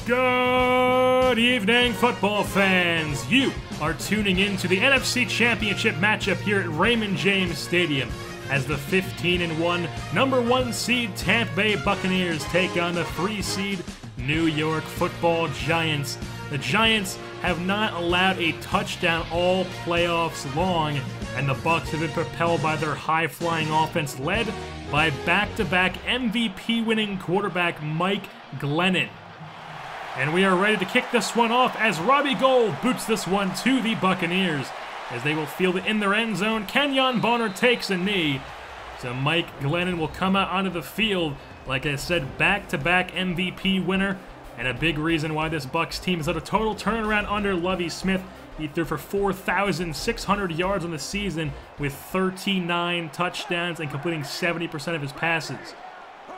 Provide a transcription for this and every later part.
Good evening, football fans. You are tuning in to the NFC Championship matchup here at Raymond James Stadium as the 15-1 #1 seed Tampa Bay Buccaneers take on the 3 seed New York Football Giants. The Giants have not allowed a touchdown all playoffs long, and the Bucs have been propelled by their high-flying offense led by back-to-back MVP-winning quarterback Mike Glennon. And we are ready to kick this one off as Robbie Gould boots this one to the Buccaneers as they will field it in their end zone. Kenyon Bonner takes a knee. So Mike Glennon will come out onto the field. Like I said, back-to-back MVP winner. And a big reason why this Bucs team is at a total turnaround under Lovie Smith. He threw for 4,600 yards on the season with 39 touchdowns and completing 70% of his passes.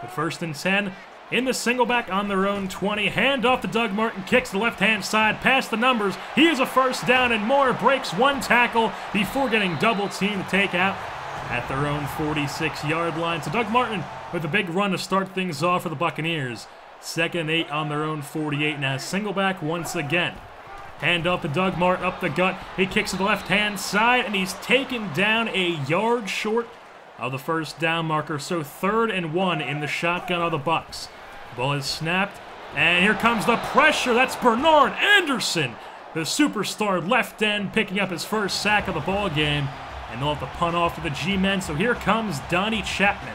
But first and 10. In the single back on their own 20, handoff to Doug Martin, kicks the left-hand side, past the numbers. He is a first down, and Moore breaks one tackle before getting double-teamed to take out at their own 46-yard line. So Doug Martin with a big run to start things off for the Buccaneers. 2nd and 8 on their own 48 now. Single back once again. Handoff to Doug Martin up the gut. He kicks to the left-hand side, and he's taken down a yard short of the first down marker. So 3rd and 1 in the shotgun of the Bucs. Ball is snapped, and here comes the pressure. That's Bernard Anderson, the superstar left end, picking up his first sack of the ball game, and they'll have to punt off to the G-men. So here comes Donnie Chapman,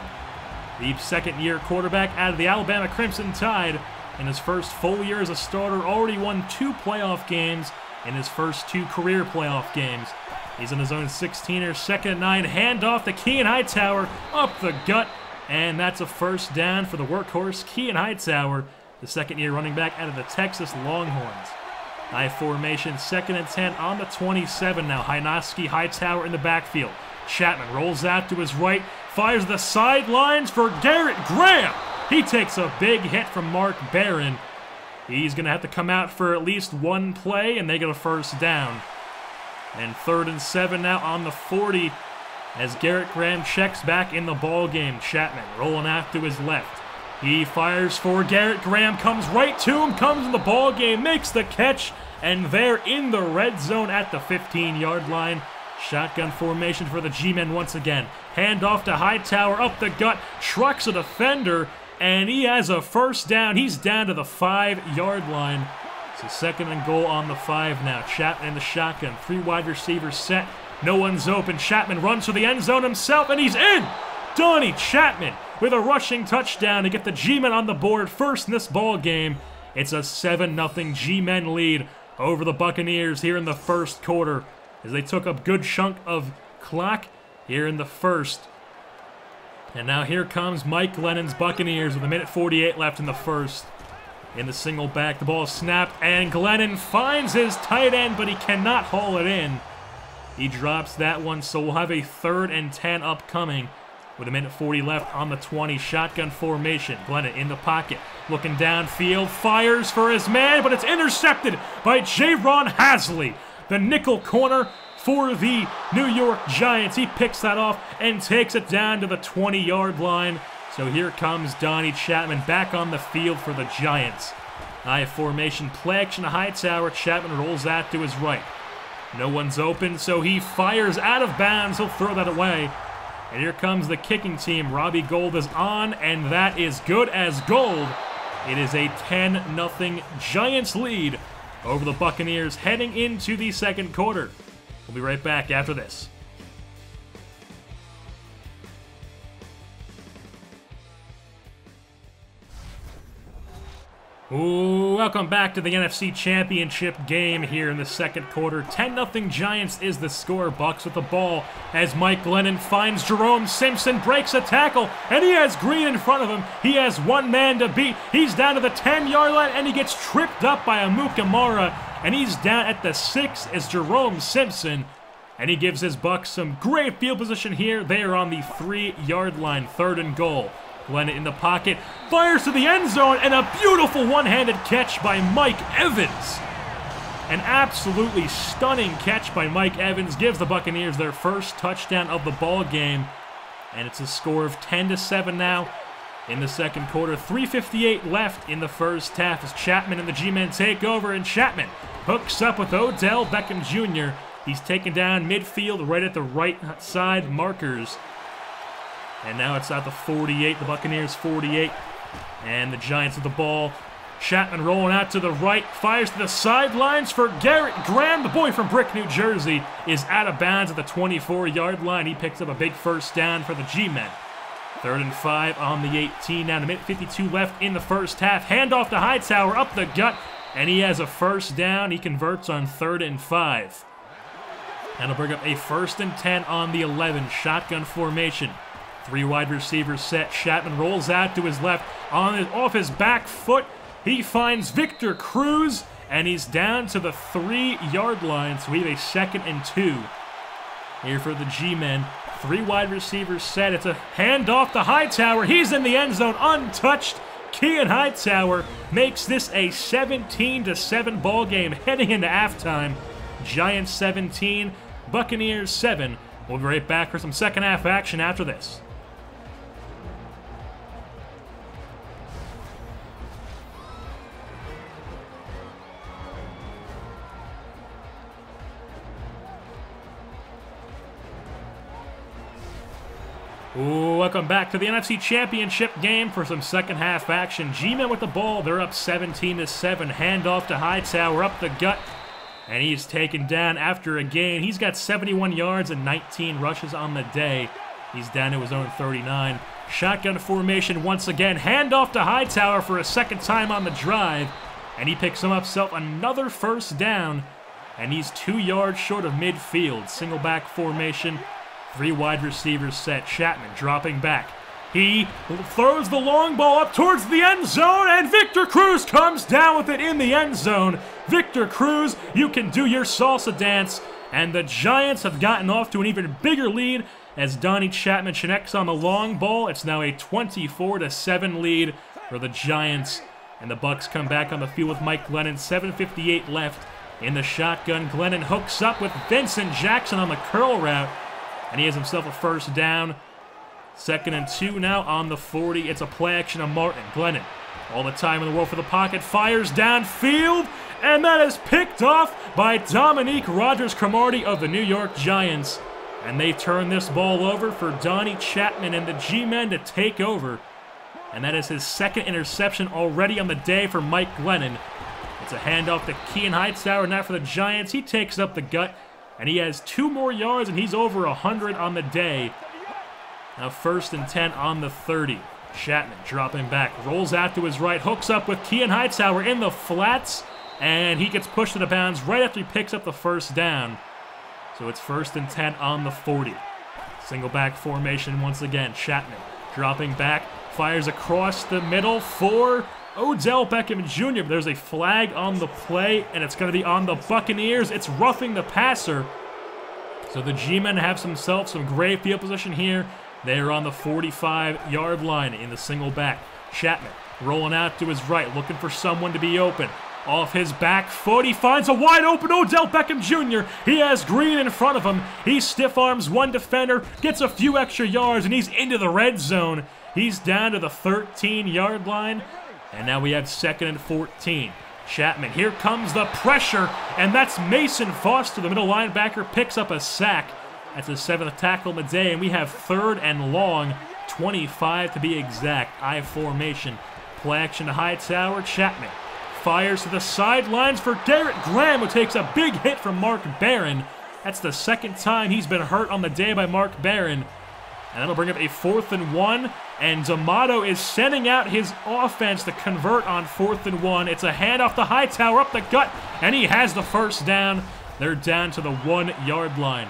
the second-year quarterback out of the Alabama Crimson Tide. In his first full year as a starter, already won 2 playoff games in his first 2 career playoff games. He's in his own 16er, 2nd and 9, handoff to Kean Hightower up the gut. And that's a first down for the workhorse, Kean Hightower, the second-year running back out of the Texas Longhorns. High formation, 2nd and 10 on the 27 now. Hynoski, Hightower in the backfield. Chapman rolls out to his right, fires the sidelines for Garrett Graham. He takes a big hit from Mark Barron. He's going to have to come out for at least one play, and they get a first down. And 3rd and 7 now on the 40. As Garrett Graham checks back in the ball game. Chapman rolling out to his left. He fires for Garrett Graham, comes right to him, comes in the ball game, makes the catch, and they're in the red zone at the 15-yard line. Shotgun formation for the G-men once again. Handoff to Hightower up the gut, trucks a defender, and he has a first down. He's down to the 5-yard line. So 2nd and goal on the 5 now. Chapman in the shotgun, 3 wide receivers set. No one's open. Chapman runs for the end zone himself, and he's in! Donnie Chapman with a rushing touchdown to get the G-men on the board first in this ball game. It's a 7-0 G-men lead over the Buccaneers here in the first quarter as they took a good chunk of clock here in the first. And now here comes Mike Glennon's Buccaneers with 1:48 left in the first. In the single back, the ball is snapped, and Glennon finds his tight end, but he cannot haul it in. He drops that one, so we'll have a 3rd and 10 upcoming with 1:40 left on the 20. Shotgun formation. Glennon in the pocket, looking downfield, fires for his man, but it's intercepted by Jaron Hasley, the nickel corner for the New York Giants. He picks that off and takes it down to the 20-yard line. So here comes Donnie Chapman back on the field for the Giants. High formation, play action to Hightower. Chapman rolls out to his right. No one's open, so he fires out of bounds. He'll throw that away. And here comes the kicking team. Robbie Gould is on, and that is good as gold. It is a 10-0 Giants lead over the Buccaneers heading into the second quarter. We'll be right back after this. Ooh, welcome back to the NFC Championship game here in the second quarter. 10-0 Giants is the score. Bucs with the ball as Mike Glennon finds Jerome Simpson, breaks a tackle, and he has Green in front of him. He has one man to beat. He's down to the 10-yard line, and he gets tripped up by Amukamara, and he's down at the 6 as Jerome Simpson, and he gives his Bucs some great field position here. They are on the 3-yard line, 3rd and goal. Glennon in the pocket, fires to the end zone, and a beautiful one-handed catch by Mike Evans. An absolutely stunning catch by Mike Evans gives the Buccaneers their first touchdown of the ball game, and it's a score of 10-7 now. in the second quarter. 3:58 left in the first half as Chapman and the G-men take over, and Chapman hooks up with Odell Beckham Jr. He's taken down midfield right at the right side markers. And now it's at the 48, the Buccaneers 48, and the Giants with the ball. Chapman rolling out to the right, fires to the sidelines for Garrett Graham. The boy from Brick, New Jersey, is out of bounds at the 24-yard line. He picks up a big first down for the G-men. 3rd and 5 on the 18. Now, a minute 52 left in the first half. Handoff to Hightower up the gut, and he has a first down. He converts on 3rd and 5. And he'll bring up a 1st and 10 on the 11. Shotgun formation. 3 wide receivers set. Chapman rolls out to his left off his back foot. He finds Victor Cruz, and he's down to the 3-yard line, so we have a 2nd and 2 here for the G-men. 3 wide receivers set. It's a handoff to Hightower. He's in the end zone untouched. Kean Hightower makes this a 17-7 ball game heading into halftime. Giants 17, Buccaneers 7. We'll be right back for some second half action after this. Welcome back to the NFC Championship game for some second half action. G-men with the ball. They're up 17-7. Handoff to Hightower up the gut. And he's taken down after a gain. He's got 71 yards and 19 rushes on the day. He's down to his own 39. Shotgun formation once again. Handoff to Hightower for a 2nd time on the drive. And he picks himself another first down. And he's 2 yards short of midfield. Single back formation. 3 wide receivers set. Chapman dropping back. He throws the long ball up towards the end zone, and Victor Cruz comes down with it in the end zone. Victor Cruz, you can do your salsa dance. And the Giants have gotten off to an even bigger lead as Donnie Chapman connects on the long ball. It's now a 24-7 lead for the Giants. And the Bucs come back on the field with Mike Glennon. 7:58 left in the shotgun. Glennon hooks up with Vincent Jackson on the curl route. And he has himself a first down. 2nd and 2 now on the 40. It's a play action of Martin. Glennon, all the time in the world for the pocket, fires downfield, and that is picked off by Dominique Rodgers-Cromartie of the New York Giants. And they turn this ball over for Donnie Chapman and the G-men to take over. And that is his 2nd interception already on the day for Mike Glennon. It's a handoff to Kean Hightower now for the Giants. He takes up the gut. And he has 2 more yards, and he's over 100 on the day. Now 1st and 10 on the 30. Chapman dropping back, rolls out to his right, hooks up with Kean Hightower in the flats, and he gets pushed to the bounds right after he picks up the first down. So it's 1st and 10 on the 40. Single back formation once again. Chapman dropping back, fires across the middle for Odell Beckham Jr. There's a flag on the play, and it's going to be on the Buccaneers. It's roughing the passer. So the G-men have themselves some great field position here. They're on the 45-yard line in the single back. Chapman rolling out to his right, looking for someone to be open. Off his back foot, he finds a wide open Odell Beckham Jr. He has Green in front of him. He stiff arms one defender, gets a few extra yards, and he's into the red zone. He's down to the 13-yard line. And now we have 2nd and 14. Chapman, here comes the pressure, and that's Mason Foster, the middle linebacker, picks up a sack. That's his 7th tackle of the day, and we have 3rd and long, 25 to be exact. I formation, play action to Hightower. Chapman fires to the sidelines for Garrett Graham, who takes a big hit from Mark Barron. That's the 2nd time he's been hurt on the day by Mark Barron. And that'll bring up a 4th and 1. And D'Amato is sending out his offense to convert on 4th and 1. It's a handoff to Hightower up the gut, and he has the first down. They're down to the 1-yard line.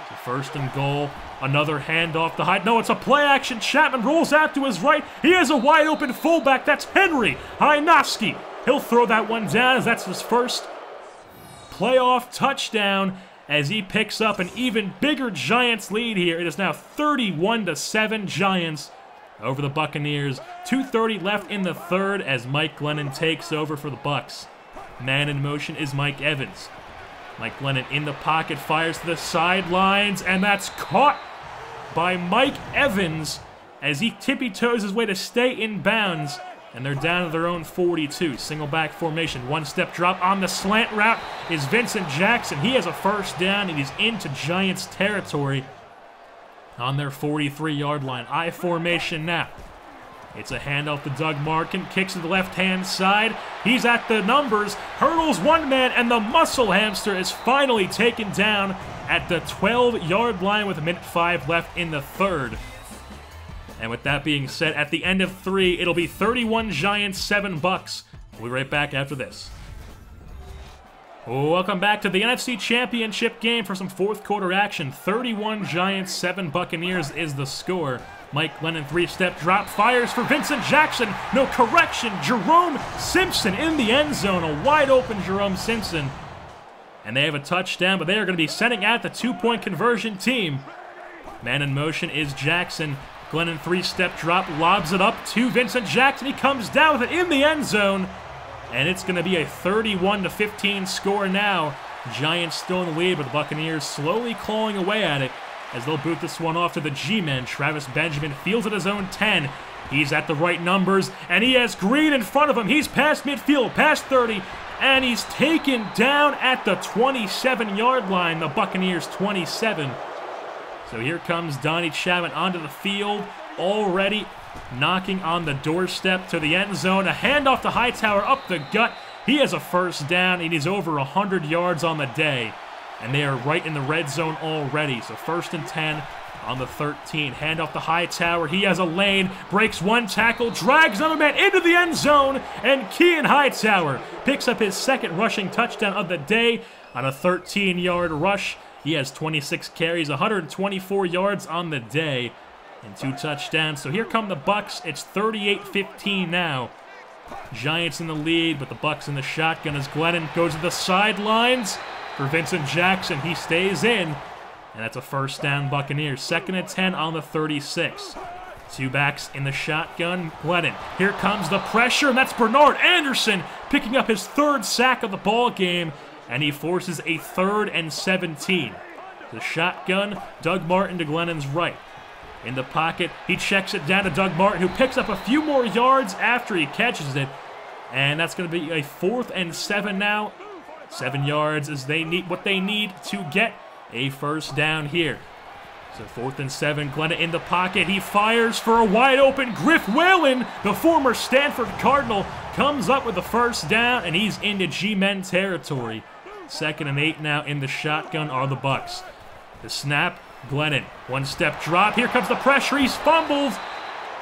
So 1st and goal. Another handoff to Hightower. No, it's a play action. Chapman rolls out to his right. He has a wide open fullback. That's Henry Hynofsky. He'll throw that one down as that's his first playoff touchdown, as he picks up an even bigger Giants lead here. It is now 31-7 Giants over the Buccaneers. 2:30 left in the 3rd as Mike Glennon takes over for the Bucs. Man in motion is Mike Evans. Mike Glennon in the pocket, fires to the sidelines, and that's caught by Mike Evans as he tippy-toes his way to stay in bounds. And they're down to their own 42. Single back formation. One-step drop on the slant route is Vincent Jackson. He has a first down, and he's into Giants territory on their 43-yard line. I formation now. It's a handoff to Doug Martin. Kicks to the left-hand side. He's at the numbers. Hurdles one man, and the muscle hamster is finally taken down at the 12-yard line with 1:05 left in the third. And with that being said, at the end of 3, it'll be 31 Giants, 7 Bucks. We'll be right back after this. Welcome back to the NFC Championship game for some fourth quarter action. 31 Giants, 7 Buccaneers is the score. Mike Glennon, 3-step drop, fires for Vincent Jackson. No correction. Jerome Simpson in the end zone. A wide open Jerome Simpson. And they have a touchdown, but they are going to be sending out the 2-point conversion team. Man in motion is Jackson. Glennon, 3-step drop, lobs it up to Vincent Jackson. He comes down with it in the end zone. And it's going to be a 31-15 score now. Giants still in the lead, but the Buccaneers slowly clawing away at it as they'll boot this one off to the G-men. Travis Benjamin fields at his own 10. He's at the right numbers, and he has Green in front of him. He's past midfield, past 30, and he's taken down at the 27-yard line, the Buccaneers 27. So here comes Donnie Chapman onto the field, already knocking on the doorstep to the end zone. A handoff to Hightower up the gut. He has a first down, and he's over 100 yards on the day. And they are right in the red zone already. So 1st and 10 on the 13. Handoff to Hightower. He has a lane, breaks one tackle, drags another man into the end zone, and Kean Hightower picks up his second rushing touchdown of the day on a 13-yard rush. He has 26 carries, 124 yards on the day, and 2 touchdowns. So here come the Bucks. It's 38-15 now. Giants in the lead, but the Bucks in the shotgun as Glennon goes to the sidelines for Vincent Jackson. He stays in, and that's a first down Buccaneers. 2nd and 10 on the 36. 2 backs in the shotgun. Glennon. Here comes the pressure, and that's Bernard Anderson picking up his 3rd sack of the ball game. And he forces a 3rd and 17. The shotgun, Doug Martin to Glennon's right. In the pocket, he checks it down to Doug Martin, who picks up a few more yards after he catches it. And that's going to be a 4th and 7 now. 7 yards as they need what they need to get a first down here. So 4th and 7, Glennon in the pocket. He fires for a wide open Griff Whalen, the former Stanford Cardinal, comes up with the first down, and he's into G-men territory. 2nd and 8 now in the shotgun are the Bucks. The snap, Glennon. 1-step drop. Here comes the pressure. He's fumbled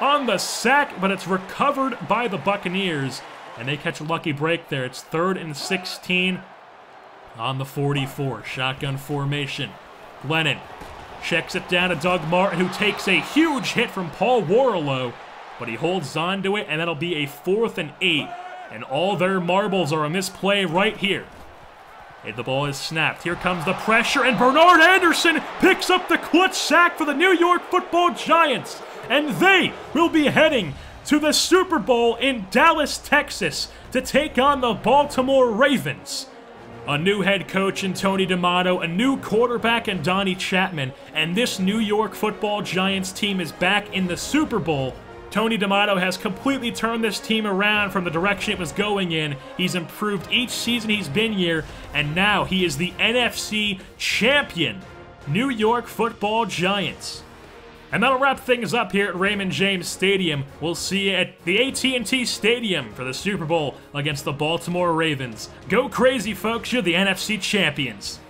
on the sack, but it's recovered by the Buccaneers. And they catch a lucky break there. It's 3rd and 16 on the 44. Shotgun formation. Glennon checks it down to Doug Martin, who takes a huge hit from Paul Warlow, but he holds on to it, and that'll be a 4th and 8. And all their marbles are on this play right here. The ball is snapped. Here comes the pressure, and Bernard Anderson picks up the clutch sack for the New York Football Giants. And they will be heading to the Super Bowl in Dallas, Texas to take on the Baltimore Ravens. A new head coach in Tony D'Amato, a new quarterback in Donnie Chapman, and this New York Football Giants team is back in the Super Bowl. Tony D'Amato has completely turned this team around from the direction it was going in. He's improved each season he's been here, and now he is the NFC champion, New York Football Giants. And that'll wrap things up here at Raymond James Stadium. We'll see you at the AT&T Stadium for the Super Bowl against the Baltimore Ravens. Go crazy, folks. You're the NFC champions.